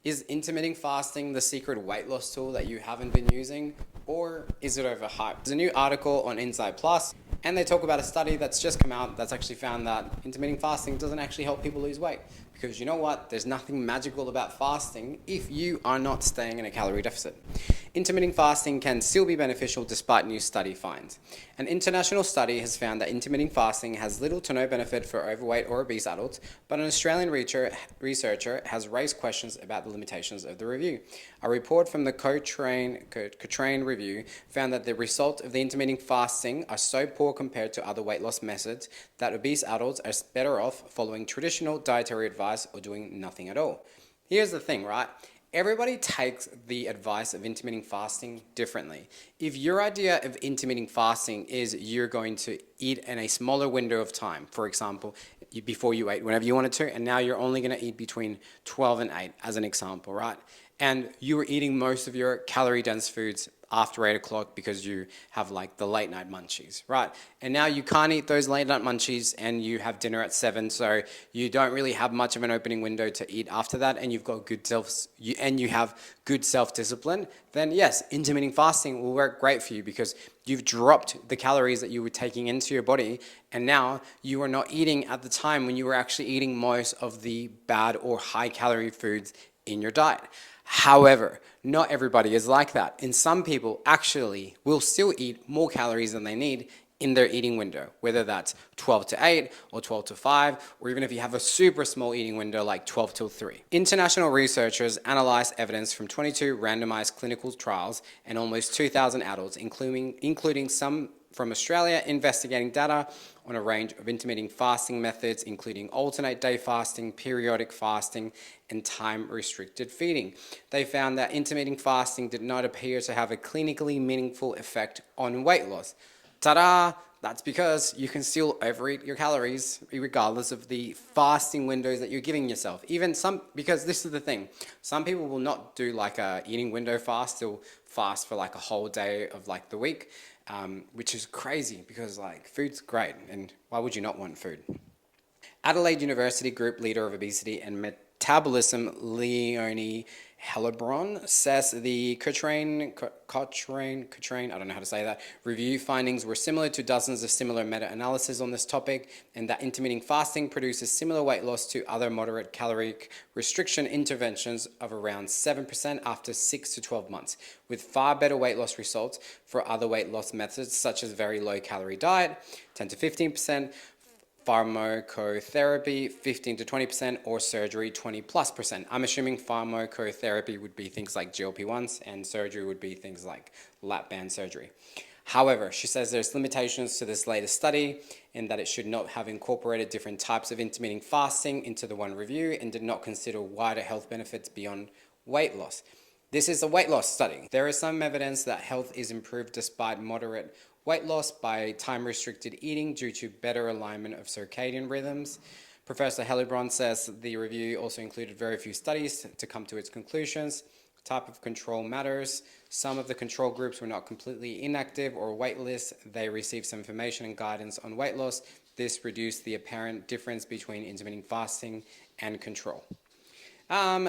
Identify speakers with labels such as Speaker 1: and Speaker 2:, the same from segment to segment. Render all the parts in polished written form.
Speaker 1: Is intermittent fasting the secret weight loss tool that you haven't been using, or is it overhyped? There's a new article on Insight Plus, and they talk about a study that's just come out that's actually found that intermittent fasting doesn't actually help people lose weight. Because you know what? There's nothing magical about fasting if you are not staying in a calorie deficit. Intermittent fasting can still be beneficial despite new study finds. An international study has found that intermittent fasting has little to no benefit for overweight or obese adults, but an Australian researcher has raised questions about the limitations of the review. A report from the Cochrane review found that the results of the intermittent fasting are so poor compared to other weight loss methods that obese adults are better off following traditional dietary advice or doing nothing at all. Here's the thing, right? Everybody takes the advice of intermittent fasting differently. If your idea of intermittent fasting is you're going to eat in a smaller window of time, for example, before you ate whenever you wanted to, and now you're only going to eat between 12 and 8 as an example, right? And you were eating most of your calorie-dense foods after 8 o'clock because you have like the late night munchies, right? And now you can't eat those late night munchies and you have dinner at 7, so you don't really have much of an opening window to eat after that, and you've got you have good self-discipline, then yes, intermittent fasting will work great for you because you've dropped the calories that you were taking into your body, and now you are not eating at the time when you were actually eating most of the bad or high calorie foods in your diet. However, not everybody is like that, and some people actually will still eat more calories than they need in their eating window, whether that's 12 to 8 or 12 to 5, or even if you have a super small eating window like 12 till 3. International researchers analyzed evidence from 22 randomized clinical trials and almost 2,000 adults, including some from Australia, investigating data on a range of intermittent fasting methods, including alternate day fasting, periodic fasting, and time-restricted feeding. They found that intermittent fasting did not appear to have a clinically meaningful effect on weight loss. Ta-da! That's because you can still overeat your calories regardless of the fasting windows that you're giving yourself. Because this is the thing, some people will not do like a eating window fast, they'll fast for like a whole day of like the week, which is crazy because like food's great, and why would you not want food? Adelaide University Group Leader of Obesity and Metabolism, Leonie Hellebron, says the Cochrane, I don't know how to say that, review findings were similar to dozens of similar meta-analyses on this topic, and that intermittent fasting produces similar weight loss to other moderate caloric restriction interventions of around 7% after 6 to 12 months, with far better weight loss results for other weight loss methods such as very low calorie diet, 10 to 15%, pharmacotherapy 15 to 20%, or surgery 20+%. I'm assuming pharmacotherapy would be things like GLP-1s and surgery would be things like lap band surgery. However, she says there's limitations to this latest study in that it should not have incorporated different types of intermittent fasting into the one review and did not consider wider health benefits beyond weight loss. This is a weight loss study. There is some evidence that health is improved despite moderate weight loss by time-restricted eating due to better alignment of circadian rhythms. Professor Hellebron says the review also included very few studies to come to its conclusions. Type of control matters. Some of the control groups were not completely inactive or weightless. They received some information and guidance on weight loss. This reduced the apparent difference between intermittent fasting and control.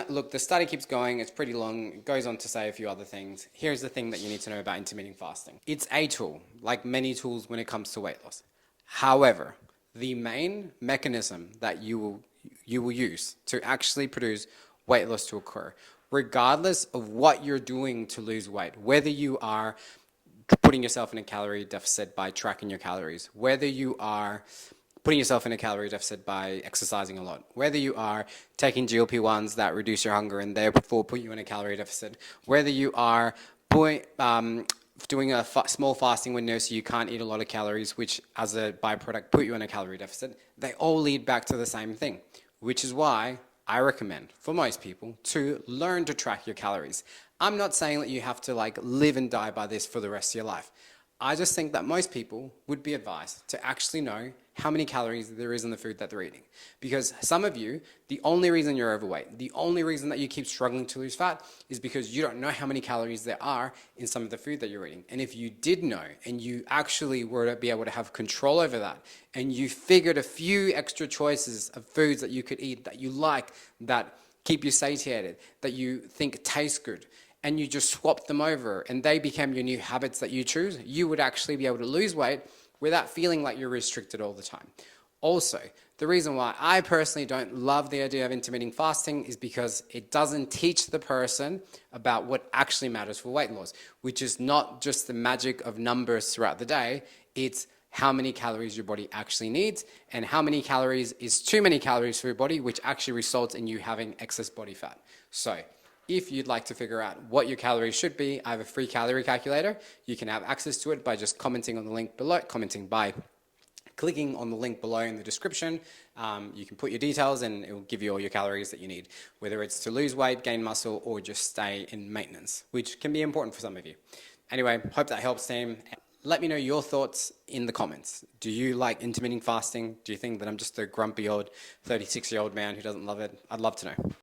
Speaker 1: Look, the study keeps going. It's pretty long. It goes on to say a few other things. Here's the thing that you need to know about intermittent fasting. It's a tool, like many tools when it comes to weight loss. However, the main mechanism that you will use to actually produce weight loss to occur, regardless of what you're doing to lose weight, whether you are putting yourself in a calorie deficit by tracking your calories, whether you are putting yourself in a calorie deficit by exercising a lot, whether you are taking GLP-1s that reduce your hunger and therefore put you in a calorie deficit, whether you are doing a small fasting window so you can't eat a lot of calories, which as a byproduct put you in a calorie deficit, they all lead back to the same thing, which is why I recommend for most people to learn to track your calories. I'm not saying that you have to like live and die by this for the rest of your life. I just think that most people would be advised to actually know how many calories there is in the food that they're eating. Because some of you, the only reason you're overweight, the only reason that you keep struggling to lose fat is because you don't know how many calories there are in some of the food that you're eating. And if you did know and you actually were to be able to have control over that and you figured a few extra choices of foods that you could eat that you like, that keep you satiated, that you think taste good, and you just swap them over and they became your new habits that you choose, you would actually be able to lose weight without feeling like you're restricted all the time. Also, the reason why I personally don't love the idea of intermittent fasting is because it doesn't teach the person about what actually matters for weight loss, which is not just the magic of numbers throughout the day, it's how many calories your body actually needs, and how many calories is too many calories for your body, which actually results in you having excess body fat. So, if you'd like to figure out what your calories should be, I have a free calorie calculator. You can have access to it by just commenting on the link below, commenting by clicking on the link below in the description. You can put your details and it will give you all your calories that you need, whether it's to lose weight, gain muscle, or just stay in maintenance, which can be important for some of you. Anyway, hope that helps, team. Let me know your thoughts in the comments. Do you like intermittent fasting? Do you think that I'm just a grumpy old 36-year-old man who doesn't love it? I'd love to know.